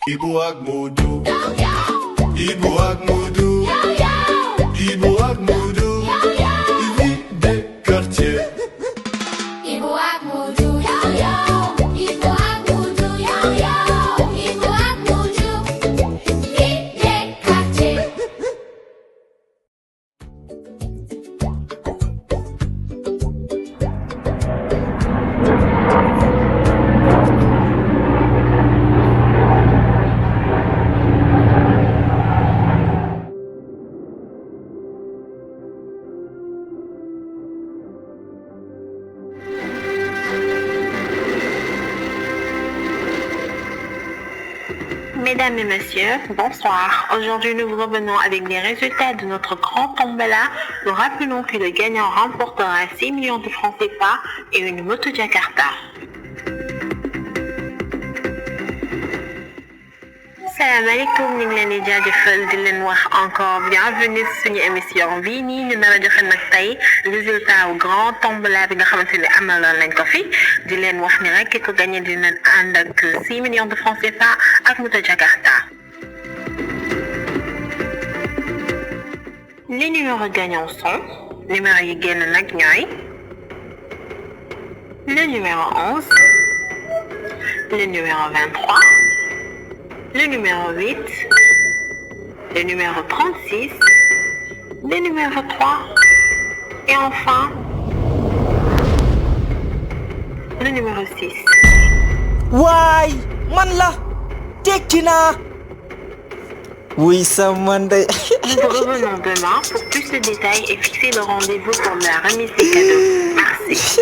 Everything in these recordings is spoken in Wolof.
Ibu ak Modou. Ibu ak Modou. Ibu ak Modou. Vie des quartiers. Ibu ak Modou. Ibu ak Modou. Ibu ak Modou. Vie des quartiers. Mesdames et messieurs, bonsoir. Aujourd'hui, nous vous revenons avec les résultats de notre grand tombola. Nous rappelons que le gagnant remportera 6 millions de francs CFA et une moto Jakarta. Salam alaikum, ñu ngi leen di jaajëfal di leen wax encore bienvenue ci suñu émission bii nii ñu nar a joxe nag tey résultat wu grand tombola bi nga xamante ne amaloon nañ ko fi di leen wax ni rek ki ko gagné dina ànd ak 6 millions de francs CFA ak moto Jakarta. Les numéros gagnants sont numéro yi génn nag ñooy le numéro 11, le numéro 23, le numéro 8, le numéro 36, le numéro 3 et enfin le numéro 6. waay man la tekki naa oui sama ndey. Nous vous revenons demain pour plus de détails et fixer le rendez-vous pour la remise des cadeaux. Merci.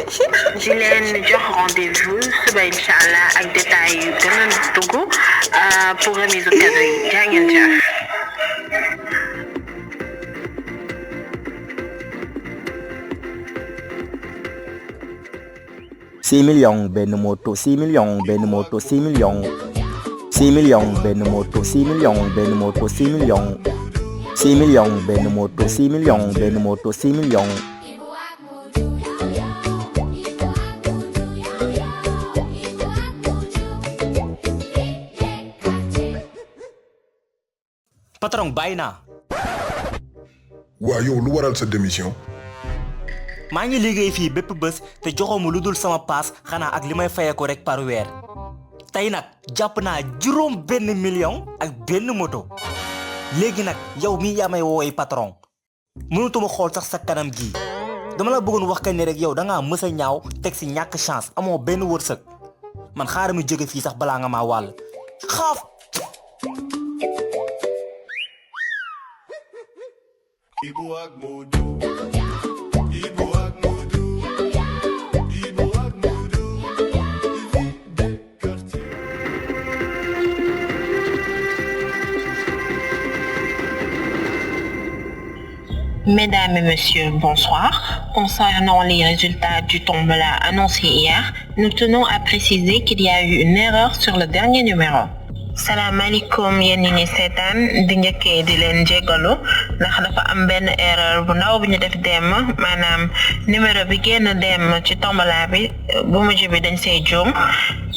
di leen jox rendez-vous suba inchallah ak détails yu gën a dugg pour remise des cadeaux yi jaa ngeen jëf. six millions benn moto 6 millions benn moto 6 millions 6 millions benn moto 6 millions benn moto 6 millions 6 millions benn moto 6 millions benn moto 6 millions. Ibu ak Modou. Ibu ak Modou. Ibu ak Modou. Vie des quartiers. patron bàyyi naa. waa yow lu waral sa démission. maa ngi liggéey fii bépp bés te joxoo ma lu dul sama paas xanaa ak li may fayee ko rek par weer tey nag jàpp naa juróom benn million ak benn moto léegi nag yow mii yaa may woowee patron mënutuma xool sax sa kanam gi dama la bëggoon wax ka ne rek yow da ngaa mës a ñaaw teg si ñàkk chance amoo benn wërsëg man xaaral mi jóge fii sax balaa nga maa wàll xaaf. Ibu ak Modou. Ibu ak Modou. Ibu ak Modou. Vie des quartiers. Mesdames et messieurs, bonsoir. Concernant les résultats du tombola annoncé hier, nous tenons à préciser qu'il y a eu une erreur sur le dernier numéro. Salam alaikum yéen ñi ni seetaan di njëkkee di leen jégalu ndax dafa am benn erreur bu ndaw bi ñu def dem maanaam numéro bi génn dem ci tombola bi bu mujj bi dañ see juum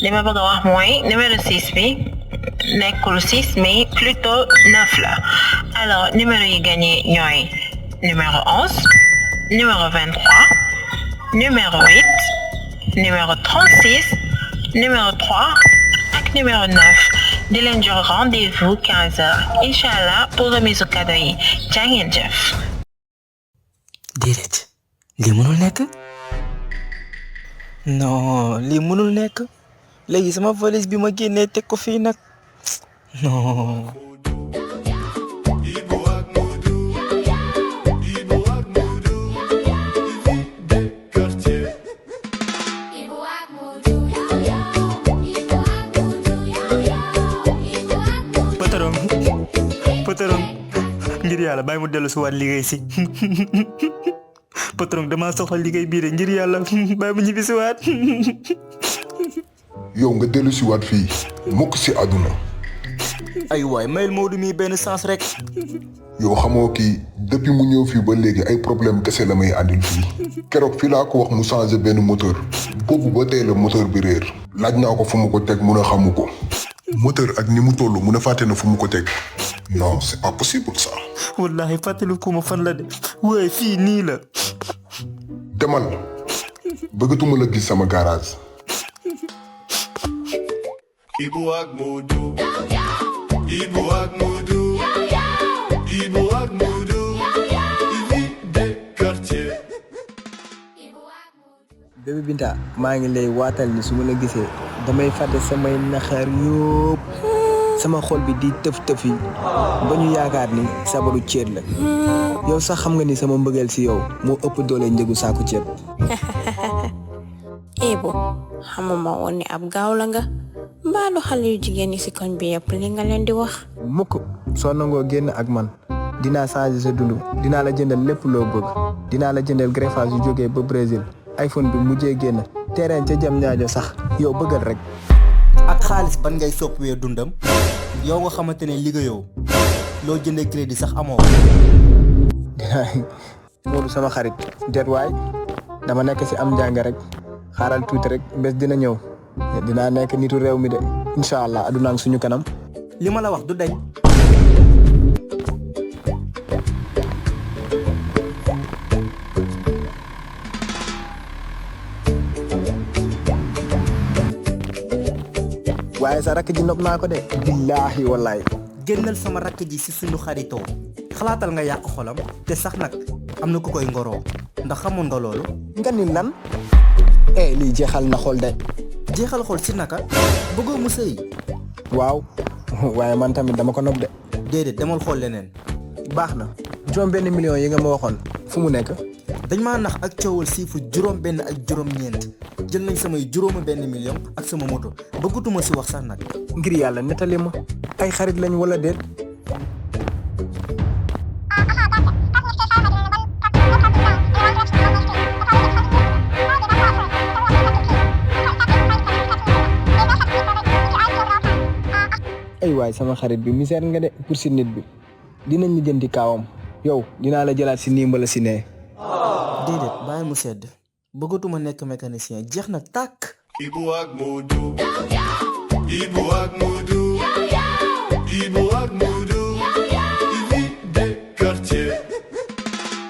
li ma bëgg a wax mooy numéro 6 bi nekkul 6 mais plutôt 9 la alors numéro yi gagné ñooy numéro 11, numéro 23, numéro 8, numéro 36, numéro 3 ak numéro 9 di leen jox rendez-vous 15h inchallah pour remise au cadeau yi jaa ngeen jëf. déedéet lii mënul nekk non lii mënul nekk léegi sama valise bi ma génnee teg ko fii nag non. Ibu ak Modou. Ibu ak Modou. Vie des quartiers. Ibu ak Modou. Ibu ak Modou. Ibu ak Modou. patron ngir yàlla bàyyi mu dellu si waat liggéey si patron dama soxla liggéey bii de ngir yàlla bàyyi mu ñibbi si waat. yow nga dellu si waat fii mukk si àdduna. ay waay mayel Maodo mii benn sens rek. yow xamoo kii depuis mu ñëw fii ba léegi ay problème kese la may àndil fii keroog fii laa ko wax mu changé benn moteur boobu ba tey la moteur bi réer laaj naa ko fu mu ko teg mun a xamu ko. moteur ak ni mu toll mu ne fàtte na fu mu ko teg non c'est pas possible ça. wallahi fàttaliku ma fan la de waaye fii nii la. demal bëggatuma la gis sama garage. Ibu ak Modou. Ibu ak Modou. Ibu ak Modou. Vie des quartiers. Bébé Binta maa ngi lay waatal ni su ma la gisee damay fàtte samay naxaar yóob sama xol bi di tëf tëfi ba ñu yaakaar ni sabaru ceeb la yow sax xam nga ni sama mbëggeel si yow moo ëpp doole njëgu saaku ceeb. Ibu xamuma woon ni ab gaaw la nga mbaalu xale yu jigéen ñi si koñ bi yëpp li nga leen di wax. mukk soo nangoo génn ak man dinaa changer sa dund dinaa la jëndal lépp loo bëgg dinaa la jëndal greffage yu jógee ba Brésil iPhone bi mujjee génn terrain ca jam ñaajo sax yow bëggal rek. ak xaalis ban ngay soppiwee dundam yow nga xamante ne liggéeyoo loo jëndee crédit sax amoo. Modou sama xarit det waay dama nekk si am njàng rek xaaral tuuti rek bés dina ñëw dinaa nekk nitu réew mi de incha allah aduna ak suñu kanam. li ma la wax du dañ. waaye sa rakk ji nopp naa ko de. billaahi wallaahi. génnal sama rakk ji si suñu xaritoo xalaatal nga yàq xolam te sax nag am na ku koy ngoroo ndax xamoon nga loolu. nga ni lan. lii jeexal na xol de. jeexal xol si naka bëggoo mu sëy. waaw waaye man tamit dama ko nopp de. déedéet demal xool leneen. baax na juróom benn million yi nga ma waxoon fu mu nekk. dañ maa nax ak coowal siifu juróom benn ak juróom ñeent jël nañ samay juróomi benn million ak sama moto bëggatuma si wax sax nag. ngir yàlla nettali ma ay xarit lañ wala déet. ay waay sama xarit bi misère nga de pour si nit bi dinañ la jëndi kaawam yow dinaa la jëlaat si nii mbala si nee. déedéet bàyyi mu sedd bëggatuma nekk mécanicien jeex na tàkk. Ibu ak Modou. Ibu ak Modou. Ibu ak Modou. Vie des quartiers.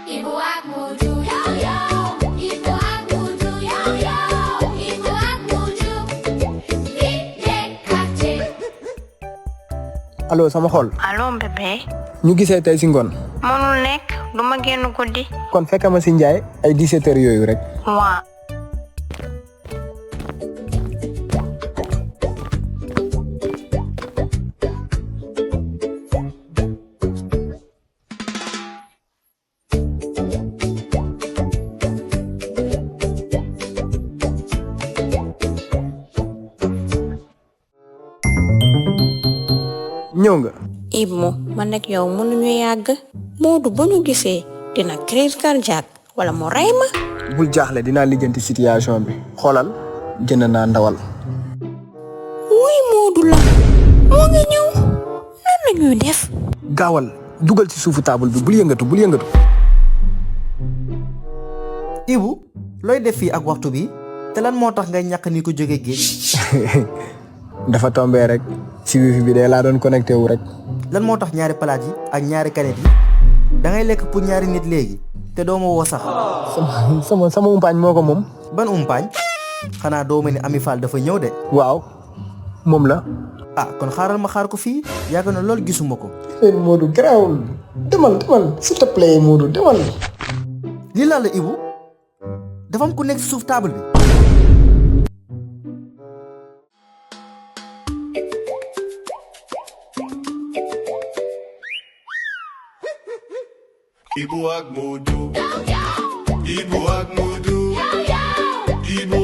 Ibu ak Modou. Ibu ak Modou. Ibu ak Modou. Vie des quartiers. allo sama xol. allo bébé. ñu gisee tey si ngoon. mënul nekk du ma génn guddi. kon fekk ma si Njaay ay 17 heures yooyu rek. waa. ñëw nga. Ibu man ak yow mënuñu yàgg. Modou bu ñu gisee dina crise cardiaque wala mu rey ma. bul jaaxle dinaa lijjanti situation bi xoolal jënd naa ndawal. wuy Modou la moo ngi ñëw lan la ñuy def. gaawal dugal ci suufu table bi bul yëngatu bul yëngatu. Ibu looy def fii ak waxtu bi te lan moo tax ngay ñàkk ni ko jóge géej. dafa tombé rek ci wifi bi de laa doon connecté wu rek. lan moo tax ñaari palaat yi ak ñaari kanet yi da ngay lekk pour ñaari nit léegi te doo ma woo sax. sama umpaañ moo ko moom. ban umpaañ xanaa doo ma ni Ami Fall dafa ñëw de. waaw moom la. ah kon xaaral ma xaar ko fii yàgg na lool gisuma ko. Modou garaawul demal s'il te plaît Modou demal. lii laa la Ibu dafa am ku nekk si suuf table bi. Ibu ak Modou. Ibu ak Modou. Ibu